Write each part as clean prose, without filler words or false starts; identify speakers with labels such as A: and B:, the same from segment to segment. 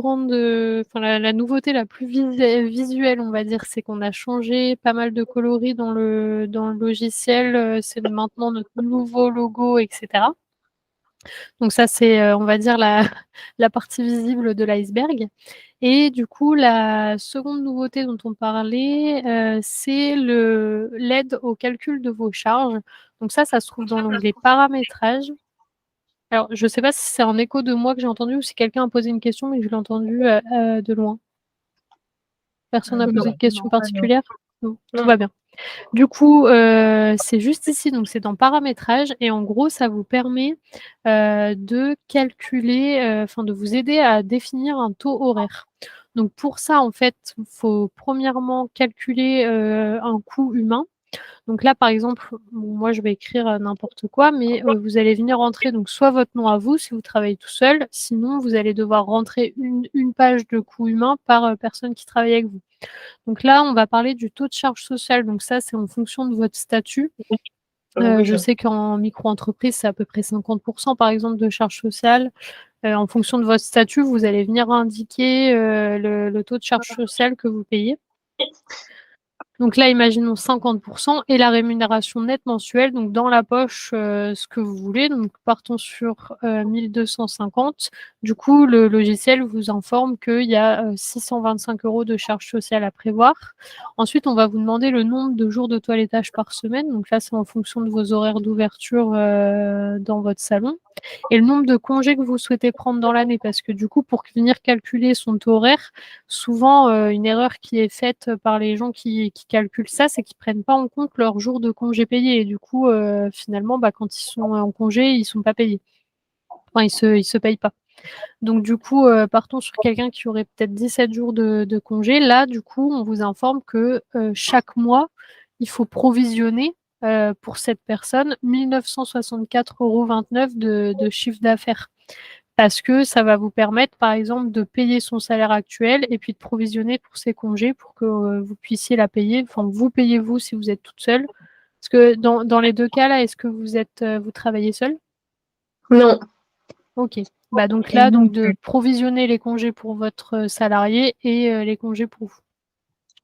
A: grande, la nouveauté la plus visuelle, on va dire, c'est qu'on a changé pas mal de coloris dans le logiciel. C'est maintenant notre nouveau logo, et cetera. Donc ça, c'est, on va dire, la la partie visible de l'iceberg. Et du coup, la seconde nouveauté dont on parlait, c'est l'aide au calcul de vos charges. Donc ça se trouve dans l'onglet paramétrage. Alors, je ne sais pas si c'est un écho de moi que j'ai entendu ou si quelqu'un a posé une question, mais je l'ai entendu, de loin. Personne n'a posé de question particulière? Non, tout va bien. Du coup, c'est juste ici, donc c'est dans paramétrage et en gros, ça vous permet, de calculer, de vous aider à définir un taux horaire. Donc pour ça, en fait, il faut premièrement calculer, un coût humain. Donc là, par exemple, bon, moi, je vais écrire, n'importe quoi, mais vous allez venir rentrer donc soit votre nom à vous, si vous travaillez tout seul, sinon vous allez devoir rentrer une page de coût humain par, personne qui travaille avec vous. Donc là, on va parler du taux de charge sociale, donc ça, c'est en fonction de votre statut. Je sais qu'en micro-entreprise, c'est à peu près 50 par exemple de charge sociale. En fonction de votre statut, vous allez venir indiquer, le taux de charge sociale que vous payez. Donc là, imaginons 50 et la rémunération nette mensuelle, donc dans la poche, ce que vous voulez. Donc partons sur, 1 250. Du coup, le logiciel vous informe qu'il y a, 625 € de charges sociales à prévoir. Ensuite, on va vous demander le nombre de jours de toilettage par semaine. Donc là, c'est en fonction de vos horaires d'ouverture, dans votre salon et le nombre de congés que vous souhaitez prendre dans l'année. Parce que du coup, pour venir calculer son taux horaire, souvent, une erreur qui est faite par les gens qui calculent ça, c'est qu'ils prennent pas en compte leurs jours de congés payés et du coup, finalement, quand ils sont en congé, ils sont pas payés. Enfin, ils se payent pas. Donc du coup, partons sur quelqu'un qui aurait peut-être 17 jours de congé. Là, du coup, on vous informe que, chaque mois, il faut provisionner, pour cette personne 1 964,29 € de chiffre d'affaires. Parce que ça va vous permettre, par exemple, de payer son salaire actuel et puis de provisionner pour ses congés pour que, vous puissiez la payer. Enfin, vous payez vous si vous êtes toute seule. Parce que dans les 2 cas là, est-ce que vous travaillez seule?
B: Non.
A: OK. Donc là, de provisionner les congés pour votre, salarié et les congés pour vous.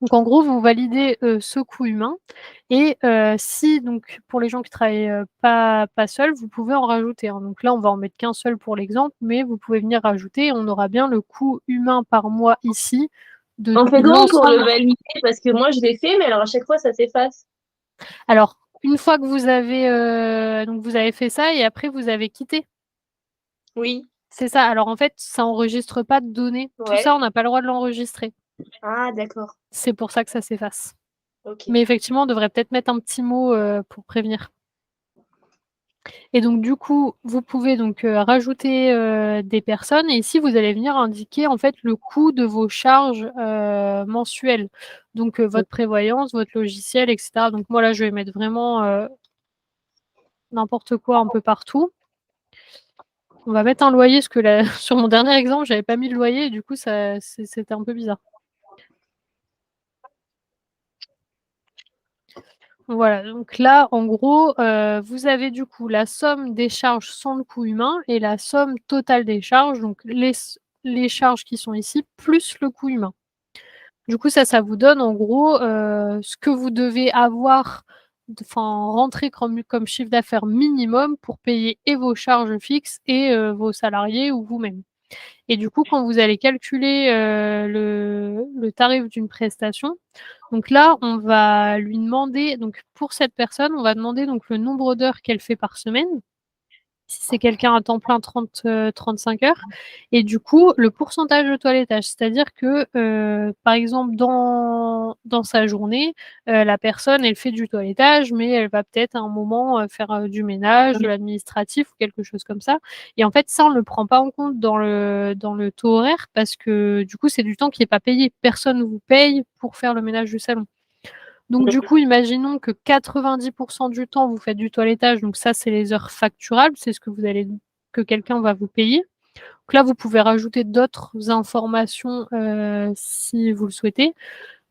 A: Donc en gros, vous validez, ce coût humain et si donc pour les gens qui travaillent, pas seuls, vous pouvez en rajouter, hein. Donc là, on va en mettre qu'un seul pour l'exemple, mais vous pouvez venir rajouter et on aura bien le coût humain par mois ici de
B: On fait comment pour le
A: l'ensemble.
B: valider? Parce que moi, je l'ai fait, mais alors à chaque fois, ça s'efface.
A: Alors, une fois que vous avez fait ça et après vous avez quitté.
B: Oui.
A: C'est ça. Alors en fait, ça enregistre pas de données. Tout
B: Ouais.
A: ça, on n'a pas le droit de l'enregistrer.
B: Ah, d'accord.
A: C'est pour ça que ça s'efface.
B: Ok.
A: Mais effectivement, on devrait peut-être mettre un petit mot, pour prévenir. Et donc du coup, vous pouvez donc, rajouter, des personnes et ici, vous allez venir indiquer en fait le coût de vos charges, mensuelles. Donc, votre prévoyance, votre logiciel et cetera. Donc moi là, je vais mettre vraiment, n'importe quoi un peu partout. On va mettre un loyer parce que là, sur mon dernier exemple, j'avais pas mis le loyer et du coup c'était un peu bizarre. Voilà, donc là, en gros, vous avez du coup la somme des charges sans le coût humain et la somme totale des charges, donc les charges qui sont ici, plus le coût humain. Du coup, ça vous donne en gros, ce que vous devez avoir rentrer comme chiffre d'affaires minimum pour payer et vos charges fixes et vos salariés ou vous-même. Et du coup, quand vous allez calculer, le tarif d'une prestation, donc là, on va lui demander donc pour cette personne, on va demander donc le nombre d'heures qu'elle fait par semaine. Si c'est quelqu'un à temps plein, 35 heures et du coup, le pourcentage de toilettage. C'est-à-dire que, par exemple, dans sa journée, la personne, elle fait du toilettage, mais elle va peut-être à un moment, faire, du ménage, de l'administratif ou quelque chose comme ça et en fait, ça, on ne le prend pas en compte dans le taux horaire parce que, du coup, c'est du temps qui est pas payé. Personne ne vous paye pour faire le ménage du salon. Donc du coup, imaginons que 90 du temps, vous faites du toilettage, donc ça, c'est les heures facturables, c'est ce que quelqu'un va vous payer. Donc là, vous pouvez rajouter d'autres informations, si vous le souhaitez.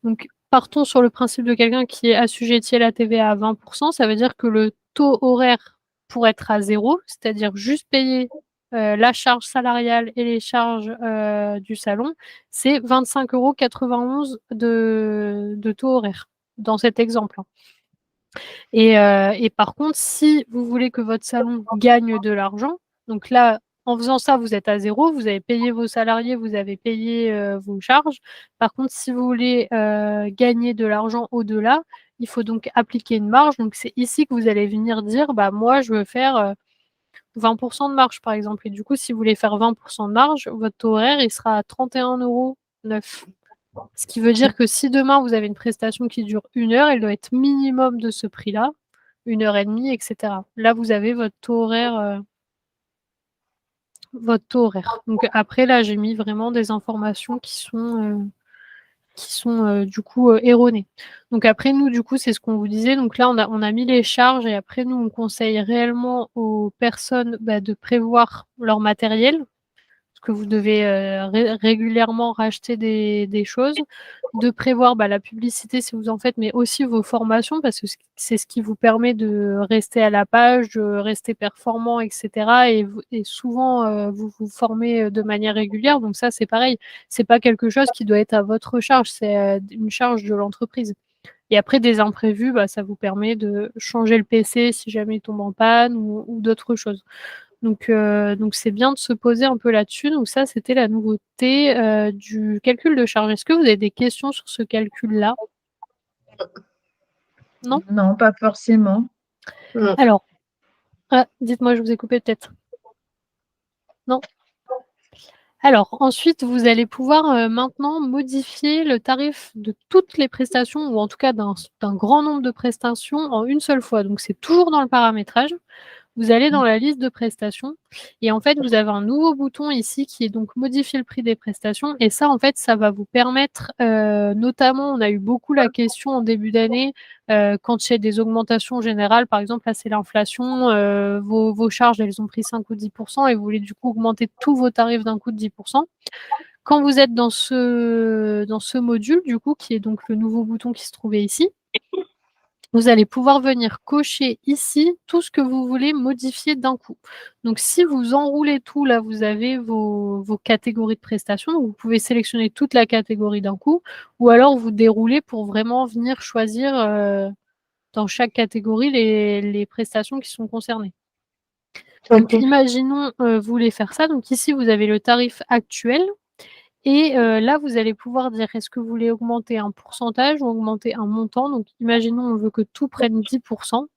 A: Donc partons sur le principe de quelqu'un qui est assujetti à la TVA à 20 ça veut dire que le taux horaire pour être à 0, c'est-à-dire juste payer la charge salariale et les charges du salon, c'est 25,91 € de taux horaire, dans cet exemple. Et par contre, si vous voulez que votre salon gagne de l'argent, donc là, en faisant ça, vous êtes à 0, vous avez payé vos salariés, vous avez payé vos charges. Par contre, si vous voulez gagner de l'argent au-delà, il faut donc appliquer une marge. Donc c'est ici que vous allez venir dire, bah moi, je veux faire 20% de marge, par exemple. Et du coup, si vous voulez faire 20% de marge, votre taux horaire, il sera à 31,09 €. Ce qui veut dire que si demain, vous avez une prestation qui dure 1 heure, elle doit être minimum de ce prix-là, 1 heure et demie, etc. Là, vous avez votre taux horaire. Donc après, là, j'ai mis vraiment des informations qui sont du coup erronées. Donc après, nous, du coup, c'est ce qu'on vous disait. Donc là, on a mis les charges et après, nous, on conseille réellement aux personnes de prévoir leur matériel, parce que vous devez régulièrement racheter des choses, de prévoir la publicité si vous en faites, mais aussi vos formations, parce que c'est ce qui vous permet de rester à la page, de rester performant, etc. Et souvent, vous vous formez de manière régulière, donc ça, c'est pareil. C'est pas quelque chose qui doit être à votre charge, c'est une charge de l'entreprise. Et après, des imprévus, ça vous permet de changer le PC si jamais il tombe en panne ou d'autres choses. Donc c'est bien de se poser un peu là-dessus. Donc ça, c'était la nouveauté du calcul de charge. Est-ce que vous avez des questions sur ce calcul-là? Non?
C: Non, pas forcément.
B: Non.
A: Alors, dites-moi, je vous ai coupé peut-être. Non? Alors, ensuite, vous allez pouvoir maintenant modifier le tarif de toutes les prestations, ou en tout cas d'un grand nombre de prestations en une seule fois. Donc, c'est toujours dans le paramétrage. Vous allez dans la liste de prestations et en fait, vous avez un nouveau bouton ici qui est donc modifier le prix des prestations. Et ça, en fait, ça va vous permettre, notamment, on a eu beaucoup la question en début d'année, quand il y a des augmentations générales, par exemple, là, c'est l'inflation, vos charges, elles ont pris 5 ou 10% et vous voulez du coup augmenter tous vos tarifs d'un coup de 10%. Quand vous êtes dans ce module, du coup, qui est donc le nouveau bouton qui se trouvait ici, vous allez pouvoir venir cocher ici tout ce que vous voulez modifier d'un coup. Donc, si vous enroulez tout, là, vous avez vos catégories de prestations. Vous pouvez sélectionner toute la catégorie d'un coup ou alors vous déroulez pour vraiment venir choisir dans chaque catégorie les prestations qui sont concernées. Donc,
B: Ok.
A: imaginons, vous voulez faire ça. Donc, ici, vous avez le tarif actuel. Et là, vous allez pouvoir dire est-ce que vous voulez augmenter un pourcentage ou augmenter un montant. Donc, imaginons, on veut que tout prenne 10%.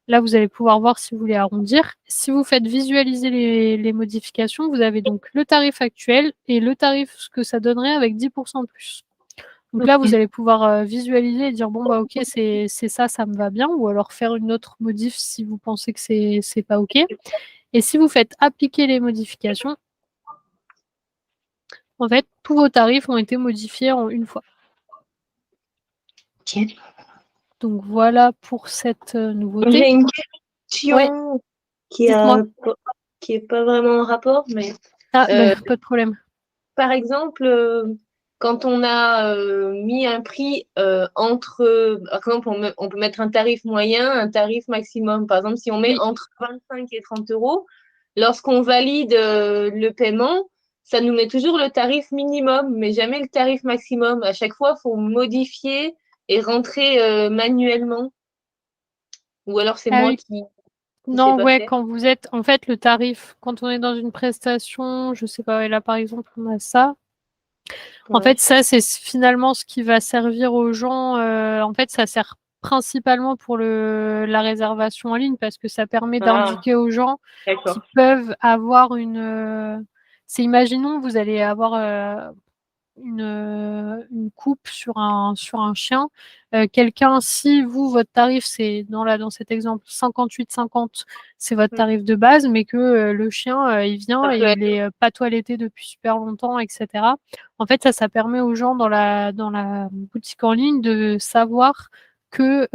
A: Là, vous allez pouvoir voir si vous voulez arrondir. Si vous faites visualiser les modifications, vous avez donc le tarif actuel et le tarif, ce que ça donnerait avec 10% de plus. Donc là, vous allez pouvoir visualiser et dire bon, ok, c'est ça, ça me va bien. Ou alors faire une autre modif si vous pensez que c'est pas ok. Et si vous faites appliquer les modifications, en fait, tous vos tarifs ont été modifiés en une fois.
B: Ok.
A: Donc voilà pour cette nouveauté.
B: J'ai une
A: Ouais,
B: question qui
A: dites-moi.
B: qui est pas vraiment en rapport, mais
A: Ah,
B: euh,
A: pas de problème.
B: par exemple, quand on a mis un prix par exemple, on peut mettre un tarif moyen, un tarif maximum. Par exemple, si on met
A: Oui.
B: entre 25 et 30 euros, lorsqu'on valide le paiement, ça nous met toujours le tarif minimum, mais jamais le tarif maximum. À chaque fois, il faut modifier et rentrer manuellement. Ou alors c'est
A: Ah
B: moi
A: oui.
B: qui ne sais
A: Non,
B: pas
A: ouais,
B: faire.
A: quand vous êtes, en fait, le tarif, quand on est dans une prestation, je sais pas, ouais, là par exemple, on a ça. En fait,
B: Ouais.
A: ça, c'est finalement ce qui va servir aux gens. En fait, ça sert principalement pour la réservation en ligne parce que ça permet
B: Ah,
A: d'indiquer aux gens qui
B: d'accord.
A: peuvent avoir c'est, imaginons, vous allez avoir une coupe sur un chien. Quelqu'un, si vous, votre tarif, c'est dans cet exemple 58,50, c'est votre
B: Hmm.
A: tarif de base, mais que le chien, il vient
B: Ça
A: et
B: peut
A: il
B: être.
A: est pas toiletté depuis super longtemps, etc. En fait, ça permet aux gens dans la boutique en ligne de savoir que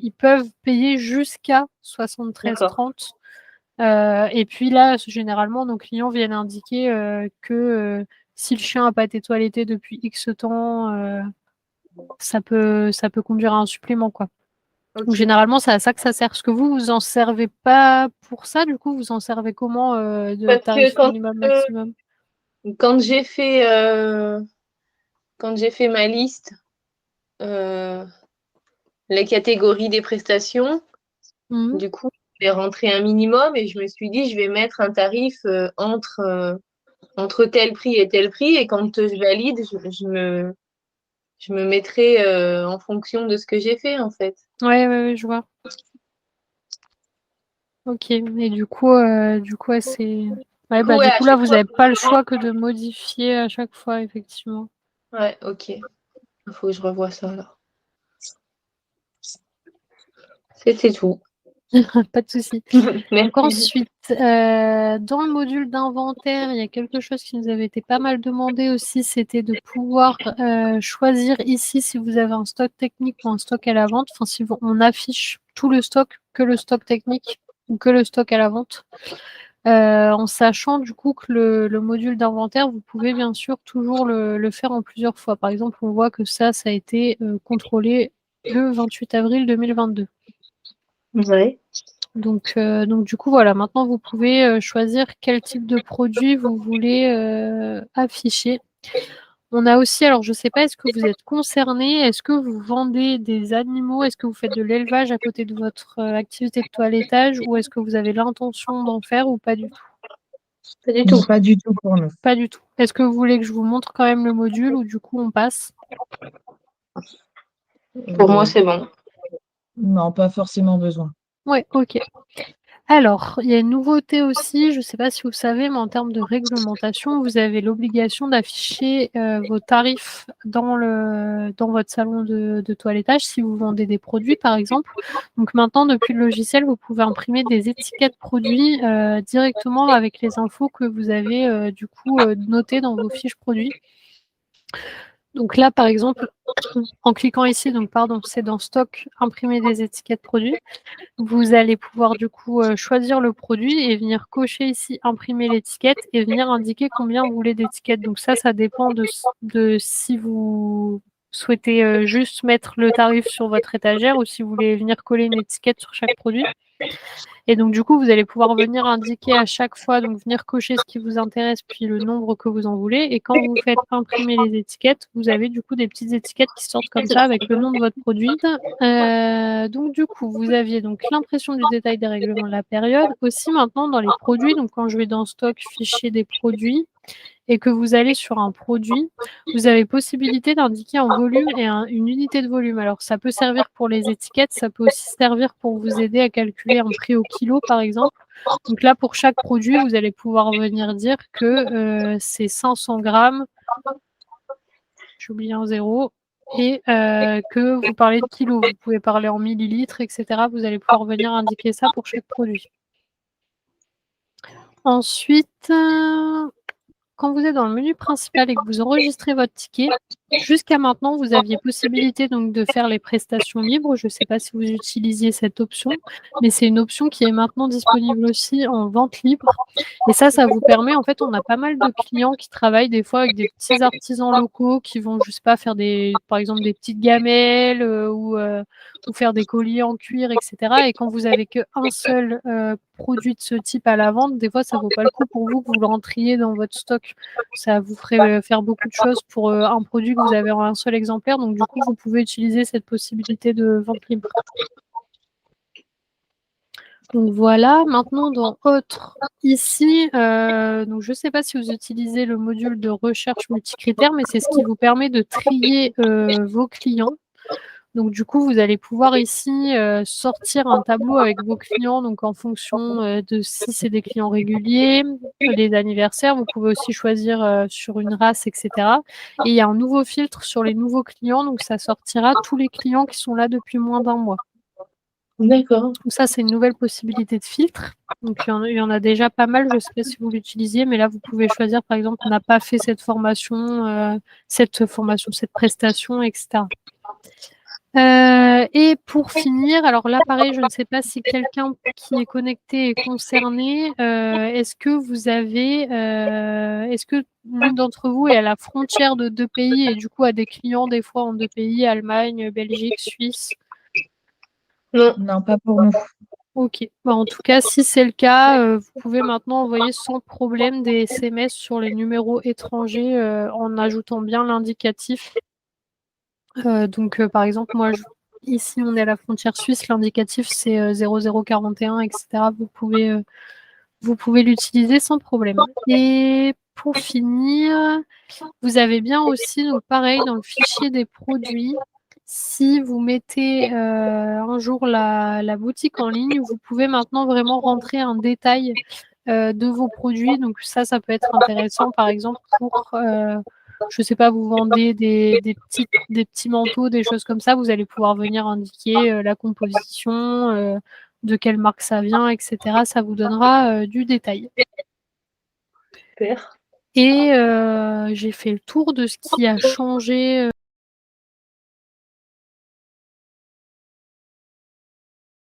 A: ils peuvent payer jusqu'à
B: D'accord.
A: 73,30. Et puis là, généralement, nos clients viennent indiquer que si le chien n'a pas été toiletté depuis X temps, ça peut conduire à un supplément, quoi. Donc généralement, c'est à ça que ça sert. Parce que vous en servez pas pour ça, du coup, vous en servez comment de
B: Parce que
A: tarif minimum, maximum?
B: quand j'ai fait, ma liste, euh, les catégories des prestations,
A: Mhm.
B: du coup, j'ai rentré un minimum et je me suis dit, je vais mettre un tarif entre tel prix et tel prix. Et quand je valide, je me mettrai en fonction de ce que j'ai fait, en fait.
A: Ouais, ouais, ouais, je vois. Ok. Et ouais, c'est. Ouais,
B: Du coup,
A: bah
B: ouais,
A: du
B: à
A: coup là,
B: chaque
A: vous
B: fois,
A: n'avez pas le choix que de modifier à chaque fois, effectivement.
B: ouais, ok. Il faut que je revoie ça, alors. C'était tout.
A: Pas de souci. Donc
B: Merci.
A: ensuite, dans le module d'inventaire, il y a quelque chose qui nous avait été pas mal demandé aussi, c'était de pouvoir choisir ici si vous avez un stock technique ou un stock à la vente. Enfin, si on affiche tout le stock, que le stock technique ou que le stock à la vente. En sachant du coup que le module d'inventaire, vous pouvez bien sûr toujours le faire en plusieurs fois. Par exemple, on voit que ça a été contrôlé le 28 avril 2022.
B: Ouais.
A: Donc du coup, voilà, maintenant vous pouvez choisir quel type de produit vous voulez afficher. On a aussi, alors je ne sais pas, est-ce que vous êtes concerné? Est-ce que vous vendez des animaux? Est-ce que vous faites de l'élevage à côté de votre activité de toilettage? Ou est-ce que vous avez l'intention d'en faire ou pas du tout?
B: Pas du tout.
C: Non, pas du tout pour nous.
A: Pas du tout. Est-ce que vous voulez que je vous montre quand même le module ou du coup on passe?
B: Pour moi,
C: Euh,
B: c'est bon.
C: non, pas forcément besoin.
A: Ouais, ok. Alors, il y a une nouveauté aussi, je ne sais pas si vous savez, mais en termes de réglementation, vous avez l'obligation d'afficher vos tarifs dans votre salon de toilettage si vous vendez des produits, par exemple. Donc maintenant, depuis le logiciel, vous pouvez imprimer des étiquettes produits directement avec les infos que vous avez du coup notées dans vos fiches produits. Donc là, par exemple, en cliquant ici, donc pardon, c'est dans Stock, imprimer des étiquettes produits. Vous allez pouvoir du coup choisir le produit et venir cocher ici, imprimer l'étiquette et venir indiquer combien vous voulez d'étiquettes. Donc ça dépend de si vous souhaitez juste mettre le tarif sur votre étagère ou si vous voulez venir coller une étiquette sur chaque produit. Et donc du coup, vous allez pouvoir venir indiquer à chaque fois, donc venir cocher ce qui vous intéresse, puis le nombre que vous en voulez. Et quand vous faites imprimer les étiquettes, vous avez du coup des petites étiquettes qui sortent comme ça avec le nom de votre produit. Donc du coup, vous aviez donc l'impression du détail des règlements de la période. Aussi maintenant dans les produits, donc quand je vais dans Stock, fichier des produits, et que vous allez sur un produit, vous avez possibilité d'indiquer un volume et une unité de volume. Alors, ça peut servir pour les étiquettes, ça peut aussi servir pour vous aider à calculer un prix au kilo, par exemple. Donc là, pour chaque produit, vous allez pouvoir venir dire que c'est 500 grammes, j'ai oublié un zéro, et que vous parlez de kilos. Vous pouvez parler en millilitres, etc. Vous allez pouvoir venir indiquer ça pour chaque produit. Ensuite, quand vous êtes dans le menu principal et que vous enregistrez votre ticket, jusqu'à maintenant, vous aviez possibilité donc de faire les prestations libres. Je ne sais pas si vous utilisiez cette option, mais c'est une option qui est maintenant disponible aussi en vente libre. Et ça vous permet, en fait, on a pas mal de clients qui travaillent des fois avec des petits artisans locaux qui vont, je sais pas, faire par exemple des petites gamelles ou faire des colliers en cuir, etc. Et quand vous avez qu'un seul produit de ce type à la vente, des fois, ça vaut pas le coup pour vous que vous le rentriez dans votre stock. Ça vous ferait faire beaucoup de choses pour un produit que vous avez en un seul exemplaire. Donc, du coup, vous pouvez utiliser cette possibilité de vente libre. Donc voilà, maintenant dans Autre, ici, donc je ne sais pas si vous utilisez le module de recherche multicritères, mais c'est ce qui vous permet de trier vos clients. Donc du coup, vous allez pouvoir ici sortir un tableau avec vos clients, donc en fonction de si c'est des clients réguliers, les anniversaires, vous pouvez aussi choisir sur une race, etc. Et il y a un nouveau filtre sur les nouveaux clients, donc ça sortira tous les clients qui sont là depuis moins d'un mois.
B: D'accord.
A: Donc ça, c'est une nouvelle possibilité de filtre. Donc il y en a déjà pas mal, je ne sais pas si vous l'utilisiez, mais là, vous pouvez choisir, par exemple, on n'a pas fait cette formation, cette prestation, etc. Et pour finir, alors là, pareil, je ne sais pas si quelqu'un qui est connecté est concerné. Est-ce que l'une d'entre vous est à la frontière de deux pays et du coup a des clients des fois en deux pays, Allemagne, Belgique, Suisse?
B: Non.
C: Non, pas pour nous.
A: Ok. Bah, en tout cas, si c'est le cas, vous pouvez maintenant envoyer sans problème des SMS sur les numéros étrangers en ajoutant bien l'indicatif. Donc, par exemple, moi, ici, on est à la frontière suisse, l'indicatif, c'est 0041, etc. Vous pouvez l'utiliser sans problème. Et pour finir, vous avez bien aussi, donc pareil, dans le fichier des produits, si vous mettez un jour la boutique en ligne, vous pouvez maintenant vraiment rentrer un détail de vos produits. Donc ça peut être intéressant, par exemple, pour, je sais pas, vous vendez des petits manteaux, des choses comme ça, vous allez pouvoir venir indiquer la composition, de quelle marque ça vient, etc. Ça vous donnera du détail.
B: Super.
A: Et j'ai fait le tour de ce qui a changé